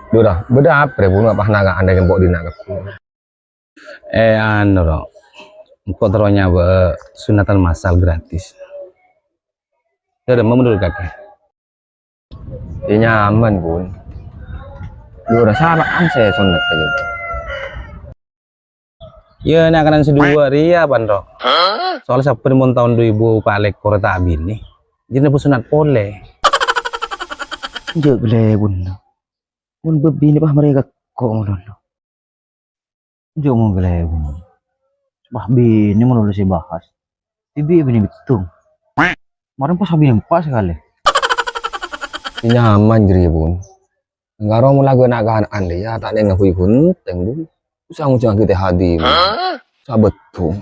Udah, beda apa ya, bunga apa naga anda yang bawa di naga. Anu ro, kok teronya sunatan massal gratis. Ya udah, mau dulu kakek. Ya nyaman pun. Udah saran saya sunat aja. Ya nak kanan sedua ria bandro. Soalnya siapa pun tahun 2000 palek koreta abin nih. Jadi pun sunat pole. Jek bele bun. Bun bebi ni bah mereka kok ngono. Jek mau bele bun. Bah bini ngono lu sih bahas. Bibi bini betung. Kemarin pas bini pas sekali. Ya nyaman jadi pun. Enggak mau lagu naga anda ya tak ada ngakui pun tengbu. Usah ngucap kita hadir. Sabetung.